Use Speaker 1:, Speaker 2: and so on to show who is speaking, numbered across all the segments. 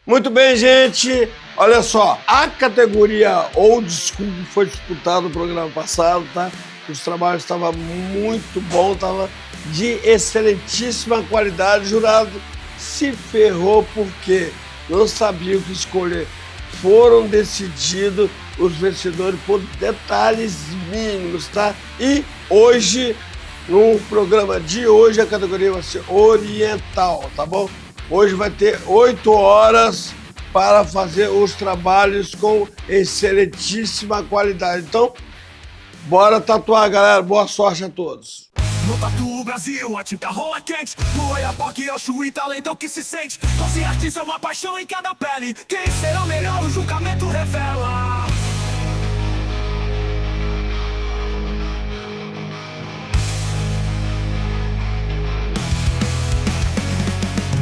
Speaker 1: Muito bem, gente. Olha só, a categoria Old School foi disputada no programa passado, tá? Os trabalhos estavam muito bons, estavam de excelentíssima qualidade. O jurado se ferrou porque não sabia o que escolher. Foram decididos os vencedores por detalhes mínimos, tá? E hoje, no programa de hoje, a categoria vai ser oriental, tá bom? Hoje vai ter 8 horas para fazer os trabalhos com excelentíssima qualidade. Então, bora tatuar, galera. Boa sorte a todos.
Speaker 2: No Tatu Brasil, a tinta rola quente. No Oiapoque é o Chuí, talento que se sente. Doce artista é uma paixão em cada pele. Quem será o melhor, o julgamento revela.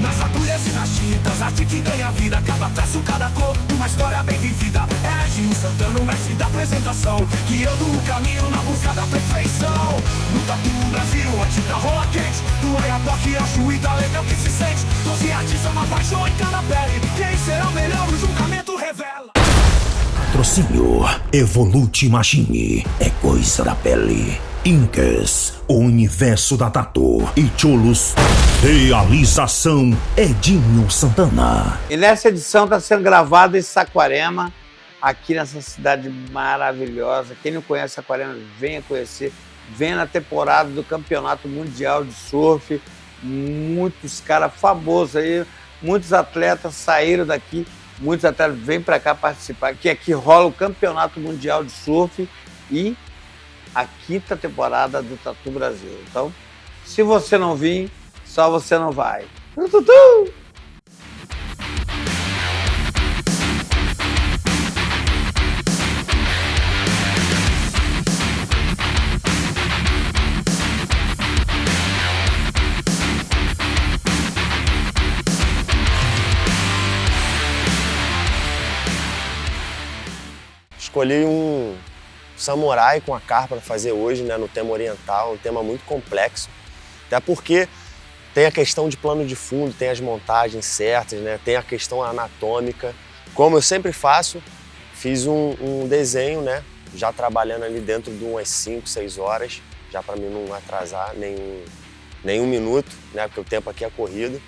Speaker 2: Nas agulhas e nas tintas, arte que ganha vida. Cada traço, cada cor, uma história bem vivida. É Edinho Santana, o mestre da apresentação, guiando o caminho na busca da perfeição. No Tatu Brasil, a tinta rola quente. Do Oiapoque ao Chuí, talento que se sente. Doce artistas, uma paixão em cada pele. Quem será o melhor, o julgamento revela.
Speaker 3: Patrocínio Evolute Machine, é coisa da pele. Incas, o universo da tatu. E Cholos, realização Edinho Santana.
Speaker 1: E nessa edição está sendo gravada em Saquarema, aqui nessa cidade maravilhosa. Quem não conhece Saquarema, venha conhecer. Venha na temporada do Campeonato Mundial de Surf. Muitos caras famosos aí, muitos atletas saíram daqui. Muitos atletas vêm para cá participar, que aqui rola o Campeonato Mundial de Surf e a 5ª temporada do Tatu Brasil. Então, se você não vir, só você não vai.
Speaker 4: Escolhi um samurai com a carpa para fazer hoje, né, no tema oriental, um tema muito complexo, até porque tem a questão de plano de fundo, tem as montagens certas, né, tem a questão anatômica. Como eu sempre faço, fiz um desenho, né, já trabalhando ali dentro de umas 5, 6 horas, já para mim não atrasar nenhum minuto, né, porque o tempo aqui é corrido.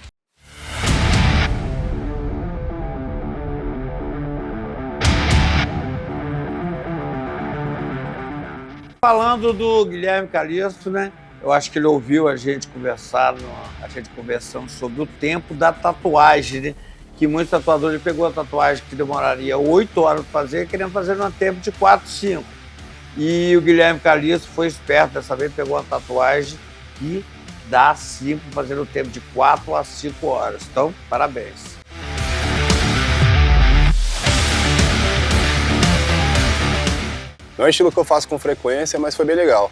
Speaker 1: Falando do Guilherme Calixto, né? Eu acho que ele ouviu a gente conversando sobre o tempo da tatuagem, né? Que muitos tatuadores pegou a tatuagem que demoraria 8 horas para fazer, querendo fazer num tempo de 4, 5. E o Guilherme Calixto foi esperto dessa vez, pegou a tatuagem que dá 5 para fazer no tempo de 4 a 5 horas. Então, parabéns.
Speaker 5: Não é um estilo que eu faço com frequência, mas foi bem legal.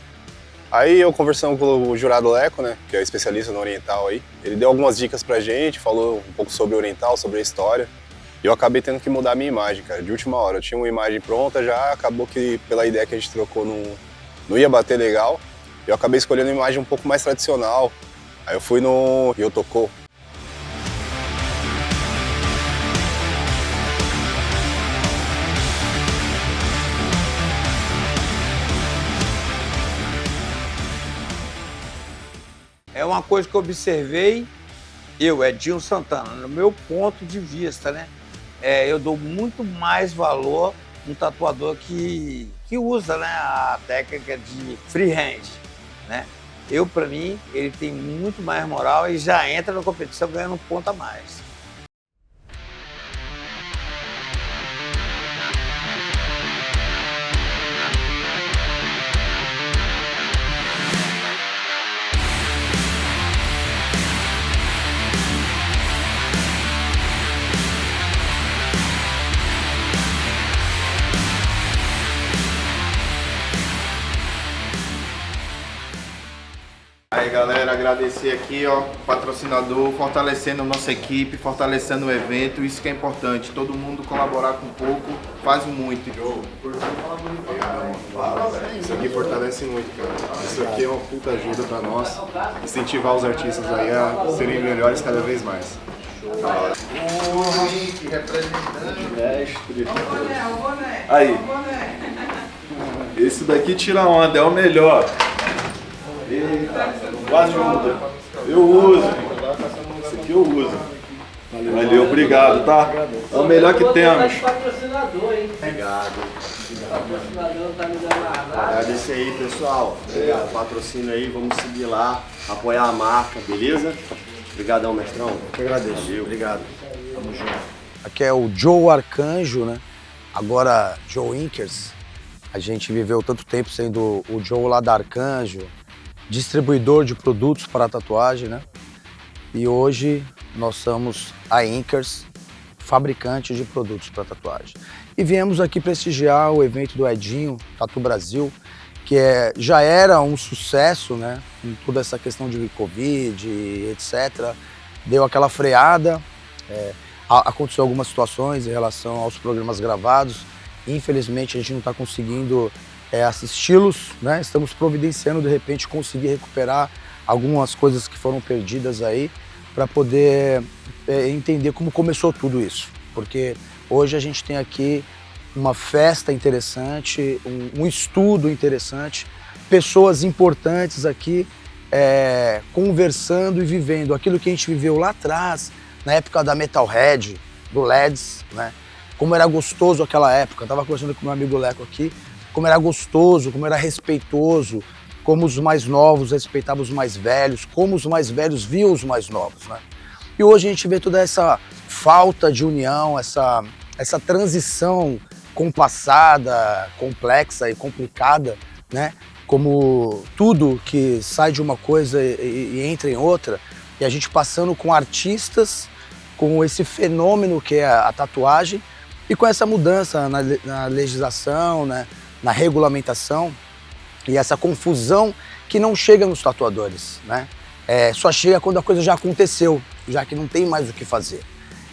Speaker 5: Aí eu conversando com o jurado Leco, né, que é especialista no oriental aí, ele deu algumas dicas pra gente, falou um pouco sobre o oriental, sobre a história. E eu acabei tendo que mudar a minha imagem, cara, de última hora. Eu tinha uma imagem pronta já, acabou que pela ideia que a gente trocou não ia bater legal. Eu acabei escolhendo uma imagem um pouco mais tradicional. Aí eu fui no Ryotoko.
Speaker 1: É uma coisa que eu observei, Edinho Santana, no meu ponto de vista, né? Eu dou muito mais valor no tatuador que usa, né, a técnica de freehand, né? Para mim, ele tem muito mais moral e já entra na competição ganhando um ponto a mais.
Speaker 6: Aí galera, agradecer aqui, ó, patrocinador, fortalecendo a nossa equipe, fortalecendo o evento, isso que é importante, todo mundo colaborar com pouco, faz muito.
Speaker 5: Isso aqui fortalece muito, cara. Isso aqui é uma puta ajuda pra nós, incentivar os artistas aí a serem melhores cada vez mais.
Speaker 6: O Henrique, representante.
Speaker 7: Mestre. Aí. Esse daqui tira onda, é o melhor. Eita, quase muda. Eu uso. Esse aqui eu uso. Valeu, obrigado, tá? É o melhor que temos.
Speaker 4: Obrigado. Agradecer aí, pessoal. Obrigado. Patrocínio aí, vamos seguir lá, apoiar a marca, beleza? Obrigadão, mestrão. Eu que agradeço. Valeu. Obrigado. Tamo junto.
Speaker 8: Aqui é o Joe Arcanjo, né? Agora Joe Inkers. A gente viveu tanto tempo sendo o Joe lá da Arcanjo, distribuidor de produtos para tatuagem, né? E hoje nós somos a Inkers, fabricante de produtos para tatuagem. E viemos aqui prestigiar o evento do Edinho, Tatu Brasil, que já era um sucesso, né? Com toda essa questão de Covid, etc. Deu aquela freada, aconteceu algumas situações em relação aos programas gravados. Infelizmente a gente não está conseguindo assisti-los, né? Estamos providenciando de repente conseguir recuperar algumas coisas que foram perdidas aí para poder entender como começou tudo isso. Porque hoje a gente tem aqui uma festa interessante, um estudo interessante, pessoas importantes aqui conversando e vivendo aquilo que a gente viveu lá atrás, na época da Metalhead, do LEDs, né? Como era gostoso aquela época. Eu estava conversando com meu amigo Leco aqui, como era gostoso, como era respeitoso, como os mais novos respeitavam os mais velhos, como os mais velhos viam os mais novos, né? E hoje a gente vê toda essa falta de união, essa transição compassada, complexa e complicada, né? Como tudo que sai de uma coisa e entra em outra, e a gente passando com artistas, com esse fenômeno que é a tatuagem, e com essa mudança na legislação, né? Na regulamentação, e essa confusão que não chega nos tatuadores, né? Só chega quando a coisa já aconteceu, já que não tem mais o que fazer.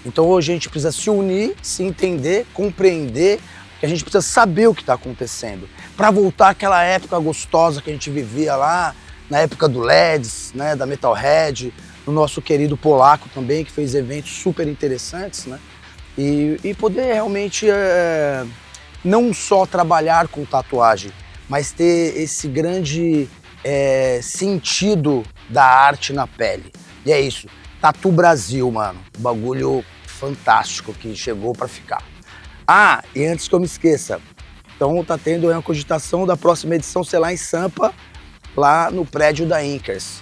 Speaker 8: Então hoje a gente precisa se unir, se entender, compreender, que a gente precisa saber o que está acontecendo, para voltar àquela época gostosa que a gente vivia lá, na época do LEDs, né, da Metalhead, do nosso querido Polaco também, que fez eventos super interessantes, né? E poder realmente não só trabalhar com tatuagem, mas ter esse grande sentido da arte na pele. E é isso, Tatu Brasil, mano, um bagulho fantástico que chegou para ficar. Ah, e antes que eu me esqueça, então tá tendo a cogitação da próxima edição ser lá em Sampa, lá no prédio da Inkers.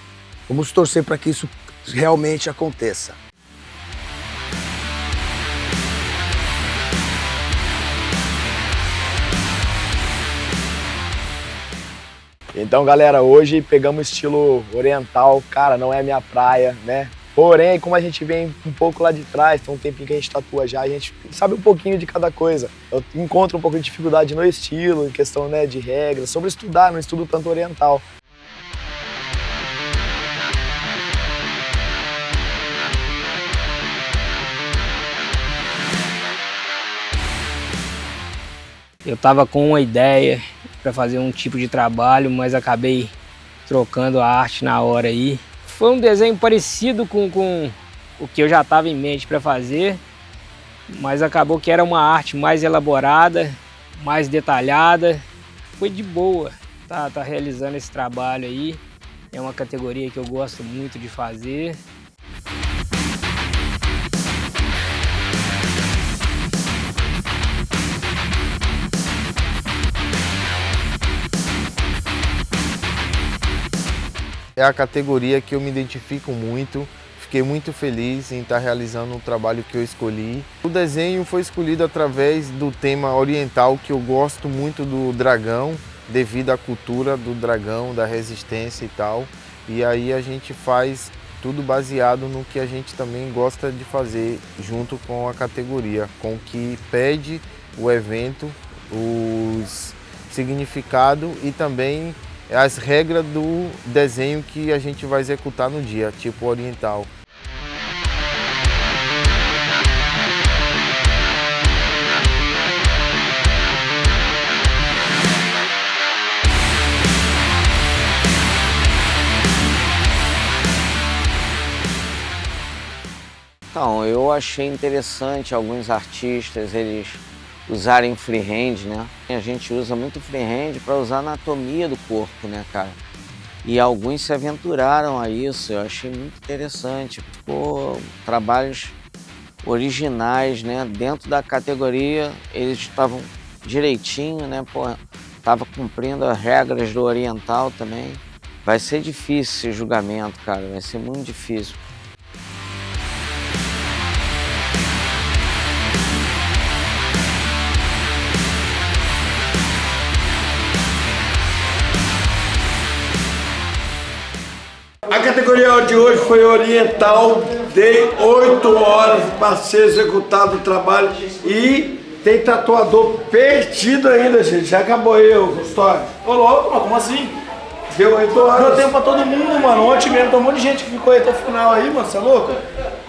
Speaker 8: Vamos torcer para que isso realmente aconteça.
Speaker 4: Então, galera, hoje pegamos estilo oriental, cara, não é minha praia, né? Porém, como a gente vem um pouco lá de trás, tem um tempinho que a gente tatua já, a gente sabe um pouquinho de cada coisa. Eu encontro um pouco de dificuldade no estilo, em questão, né, de regras, sobre estudar, não estudo tanto oriental.
Speaker 9: Eu tava com uma ideia para fazer um tipo de trabalho, mas acabei trocando a arte na hora aí. Foi um desenho parecido com o que eu já estava em mente para fazer, mas acabou que era uma arte mais elaborada, mais detalhada. Foi de boa tá realizando esse trabalho aí. É uma categoria que eu gosto muito de fazer.
Speaker 6: É a categoria que eu me identifico muito, fiquei muito feliz em estar realizando o trabalho que eu escolhi. O desenho foi escolhido através do tema oriental, que eu gosto muito do dragão, devido à cultura do dragão, da resistência e tal. E aí a gente faz tudo baseado no que a gente também gosta de fazer junto com a categoria, com o que pede o evento, os significados e também as regras do desenho que a gente vai executar no dia, tipo oriental.
Speaker 10: Então, eu achei interessante alguns artistas, eles usarem freehand, né? A gente usa muito freehand para usar a anatomia do corpo, né, cara? E alguns se aventuraram a isso, eu achei muito interessante. Ficou trabalhos originais, né? Dentro da categoria, eles estavam direitinho, né? Pô, tava cumprindo as regras do oriental também. Vai ser difícil esse julgamento, cara, vai ser muito difícil.
Speaker 1: A categoria de hoje foi oriental, dei 8 horas para ser executado o trabalho e tem tatuador perdido ainda, gente. Já acabou aí, ô Custódio.
Speaker 11: Ô louco, mano, como assim?
Speaker 1: Deu 8 horas.
Speaker 11: Deu tempo pra todo mundo, mano. Ontem mesmo tem um monte de gente que ficou aí até o final aí, mano. Você é louco?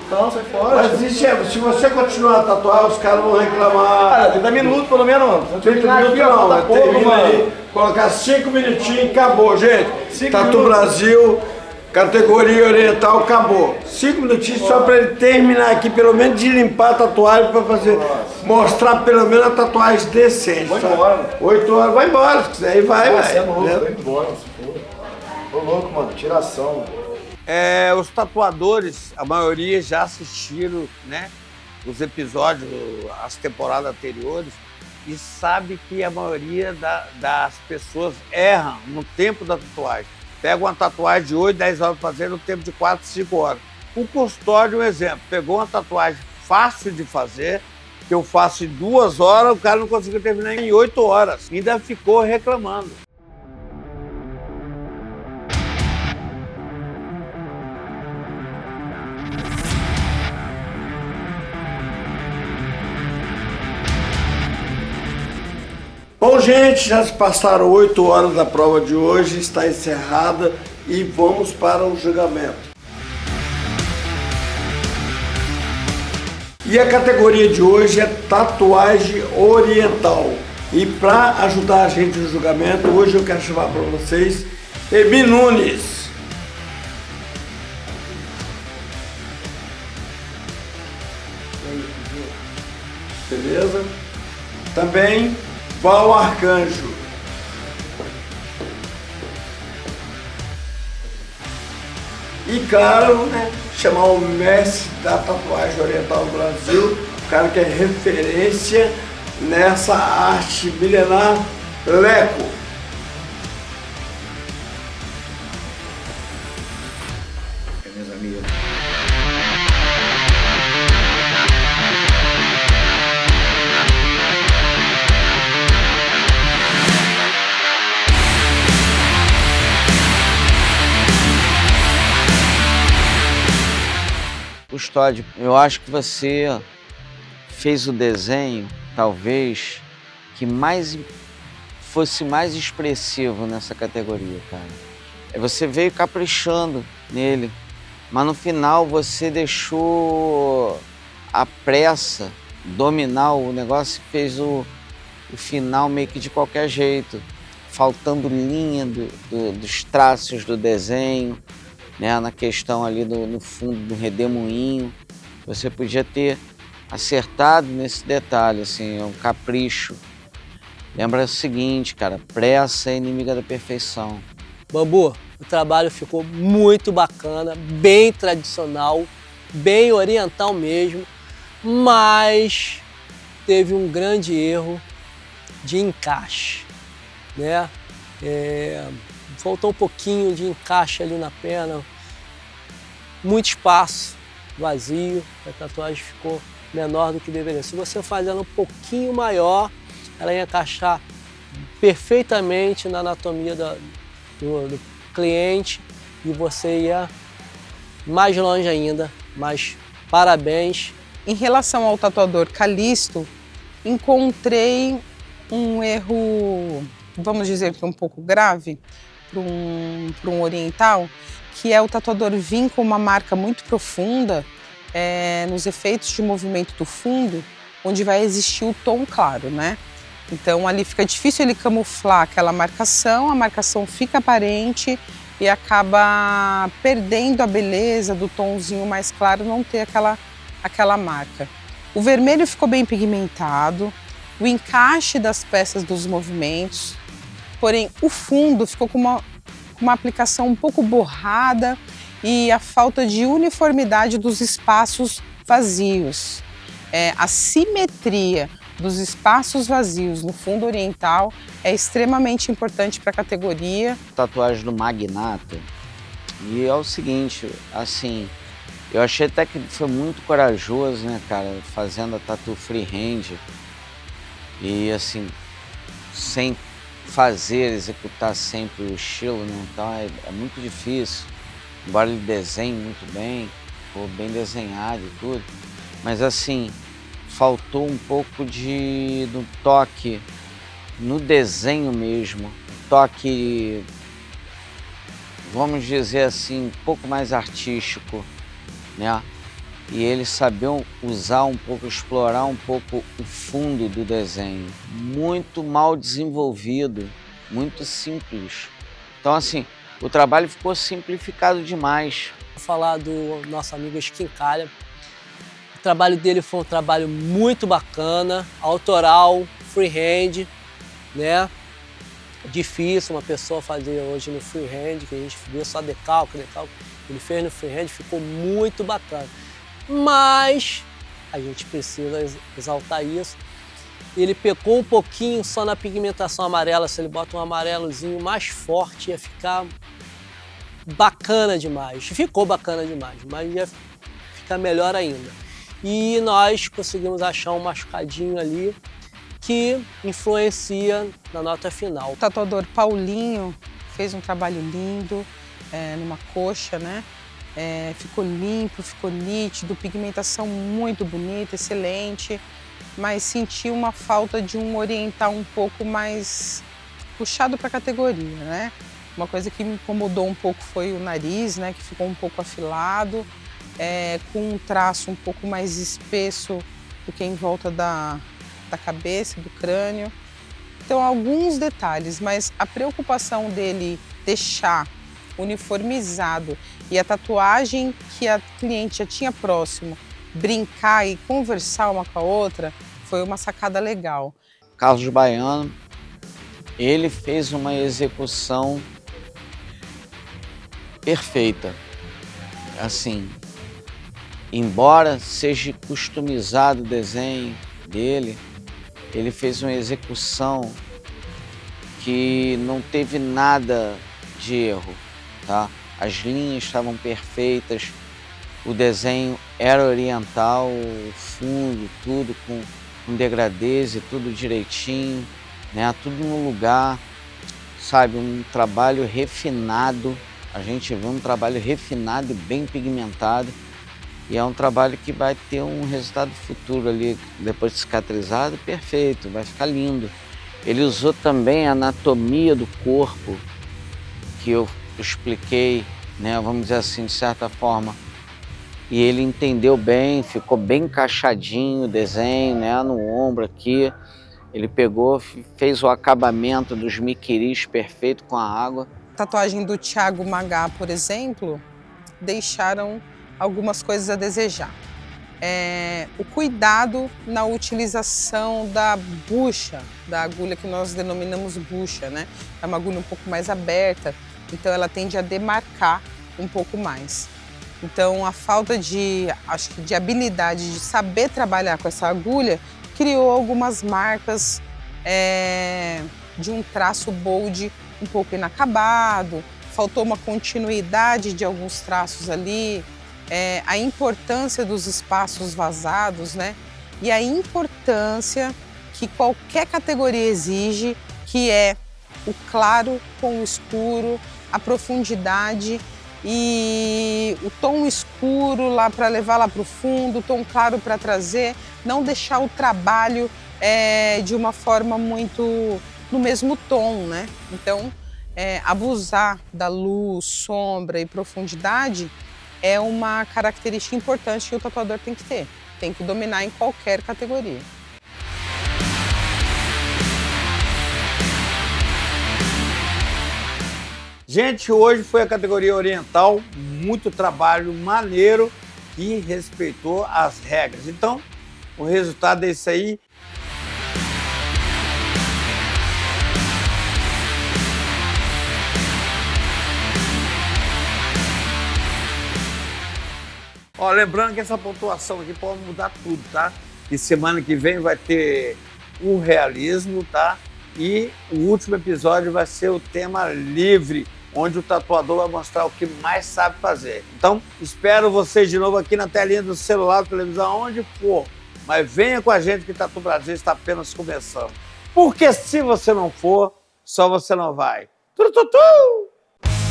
Speaker 11: Então, sai fora.
Speaker 1: Mas se você continuar a tatuar, os caras vão reclamar.
Speaker 11: Cara, 30 minutos pelo menos, mano.
Speaker 1: 30 minutos não, termina aí. Colocar 5 minutinhos e acabou, gente. Tatu Brasil. Categoria oriental, acabou. 5 minutinhos só para ele terminar aqui, pelo menos de limpar a tatuagem, para fazer, mostrar pelo menos a tatuagem decente.
Speaker 11: Vai embora.
Speaker 1: 8 horas, vai embora, se quiser, aí vai.
Speaker 11: Você é louco, vai embora, se for. Tô louco, mano, tiração.
Speaker 1: Os tatuadores, a maioria já assistiram, né, os episódios, as temporadas anteriores, e sabe que a maioria das pessoas erram no tempo da tatuagem. Pega uma tatuagem de 8, 10 horas para fazer no tempo de 4, 5 horas. O Custódio, um exemplo, pegou uma tatuagem fácil de fazer, que eu faço em 2 horas, o cara não conseguiu terminar em 8 horas. Ainda ficou reclamando. Bom, gente, já se passaram 8 horas da prova de hoje, está encerrada e vamos para o julgamento. E a categoria de hoje é tatuagem oriental. E para ajudar a gente no julgamento, hoje eu quero chamar para vocês Ebi Nunes. Beleza? Também Val Arcanjo. E claro, né, chamar o mestre da tatuagem oriental do Brasil, o cara que é referência nessa arte milenar, Leco.
Speaker 12: Meus amigos.
Speaker 10: Custódio, eu acho que você fez o desenho, talvez, que fosse mais expressivo nessa categoria, cara. Você veio caprichando nele, mas no final você deixou a pressa dominar o negócio e fez o final meio que de qualquer jeito, faltando linha dos traços do desenho. Né, na questão ali no fundo do redemoinho, você podia ter acertado nesse detalhe, assim, é um capricho. Lembra o seguinte, cara, pressa é inimiga da perfeição.
Speaker 13: Bambu, o trabalho ficou muito bacana, bem tradicional, bem oriental mesmo, mas teve um grande erro de encaixe, né? Faltou um pouquinho de encaixe ali na perna, muito espaço, vazio, a tatuagem ficou menor do que deveria. Se você fazer ela um pouquinho maior, ela ia encaixar perfeitamente na anatomia do cliente e você ia mais longe ainda, mas parabéns.
Speaker 14: Em relação ao tatuador Calixto, encontrei um erro, vamos dizer que um pouco grave, para um oriental, que é o tatuador vir com uma marca muito profunda nos efeitos de movimento do fundo, onde vai existir o tom claro, né? Então ali fica difícil ele camuflar aquela marcação, a marcação fica aparente e acaba perdendo a beleza do tomzinho mais claro, não ter aquela aquela marca. O vermelho ficou bem pigmentado, o encaixe das peças dos movimentos, porém o fundo ficou com uma aplicação um pouco borrada e a falta de uniformidade dos espaços vazios. A simetria dos espaços vazios no fundo oriental é extremamente importante para a categoria.
Speaker 10: Tatuagem do Magnata. E é o seguinte, assim, eu achei até que foi muito corajoso, né, cara, fazendo a tatu freehand. E assim, sem executar sempre o estilo, né, então é muito difícil. Embora ele desenhe muito bem, ficou bem desenhado e tudo, mas assim, faltou um pouco do toque no desenho mesmo, toque, vamos dizer assim, um pouco mais artístico, né? E ele sabia usar um pouco, explorar um pouco o fundo do desenho. Muito mal desenvolvido, muito simples. Então assim, o trabalho ficou simplificado demais.
Speaker 13: Vou falar do nosso amigo Esquincalha. O trabalho dele foi um trabalho muito bacana, autoral, freehand, né? Difícil uma pessoa fazer hoje no freehand, que a gente vê só decalque. Ele fez no freehand, ficou muito bacana. Mas a gente precisa exaltar isso. Ele pecou um pouquinho só na pigmentação amarela. Se ele bota um amarelozinho mais forte, ia ficar bacana demais. Ficou bacana demais, mas ia ficar melhor ainda. E nós conseguimos achar um machucadinho ali que influencia na nota final.
Speaker 14: O tatuador Paulinho fez um trabalho lindo numa coxa, né? Ficou limpo, ficou nítido, pigmentação muito bonita, excelente, mas senti uma falta de um oriental um pouco mais puxado para a categoria, né? Uma coisa que me incomodou um pouco foi o nariz, né? Que ficou um pouco afilado, com um traço um pouco mais espesso do que em volta da cabeça, do crânio. Então, alguns detalhes, mas a preocupação dele deixar uniformizado e a tatuagem que a cliente já tinha próximo, brincar e conversar uma com a outra, foi uma sacada legal.
Speaker 10: Carlos Baiano, ele fez uma execução perfeita. Assim, embora seja customizado o desenho dele, ele fez uma execução que não teve nada de erro, tá? As linhas estavam perfeitas, o desenho era oriental, o fundo, tudo com degradês e tudo direitinho, né? Tudo no lugar, sabe? Um trabalho refinado, a gente vê um trabalho refinado e bem pigmentado, e é um trabalho que vai ter um resultado futuro ali, depois de cicatrizado, perfeito, vai ficar lindo. Ele usou também a anatomia do corpo, que eu expliquei, né, vamos dizer assim, de certa forma, e ele entendeu bem, ficou bem encaixadinho o desenho, né, no ombro aqui. Ele pegou, fez o acabamento dos miquiris perfeito com a água.
Speaker 14: A tatuagem do Thiago Magá, por exemplo, deixaram algumas coisas a desejar. O cuidado na utilização da bucha, da agulha que nós denominamos bucha, né? É uma agulha um pouco mais aberta, então ela tende a demarcar um pouco mais. Então a falta de habilidade de saber trabalhar com essa agulha criou algumas marcas de um traço bold um pouco inacabado, faltou uma continuidade de alguns traços ali, a importância dos espaços vazados, né? E a importância que qualquer categoria exige, que é o claro com o escuro, a profundidade e o tom escuro lá para levar lá para o fundo, o tom claro para trazer, não deixar o trabalho de uma forma muito no mesmo tom, né? Então, abusar da luz, sombra e profundidade é uma característica importante que o tatuador tem que ter. Tem que dominar em qualquer categoria.
Speaker 1: Gente, hoje foi a categoria oriental, muito trabalho maneiro. e respeitou as regras. Então, o resultado é esse aí. Ó, lembrando que essa pontuação aqui pode mudar tudo, tá? E semana que vem vai ter o realismo, tá? E o último episódio vai ser o tema livre, onde o tatuador vai mostrar o que mais sabe fazer. Então, espero vocês de novo aqui na telinha do celular, televisão, onde for. Mas venha com a gente que Tatu Brasil está apenas começando. Porque se você não for, só você não vai. Tututu!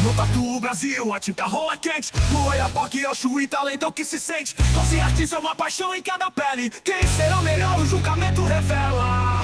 Speaker 2: No Tatu Brasil, a tinta rola quente. No Oiapoque é o Chuí, talento que se sente. 12 artistas é uma paixão em cada pele. Quem será o melhor, o julgamento revela.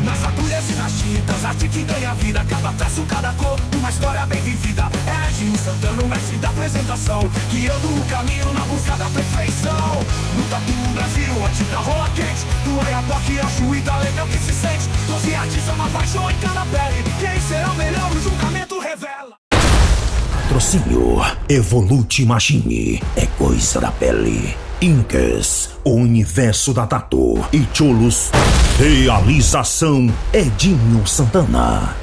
Speaker 2: Nas agulhas e nas tintas, arte que ganha vida. Cada traço, cada cor, uma história bem vivida. É Edinho Santana, o mestre da apresentação, guiando o caminho na busca da perfeição. No Tatu Brasil, a tinta rola quente. Do Oiapoque ao Chuí, talento que se sente. 12 artistas, uma paixão em cada pele. Quem será o melhor, o julgamento revela.
Speaker 3: Patrocínio Evolute Machine, é coisa da pele. Incas, o universo da tatu. E Cholos, realização Edinho Santana.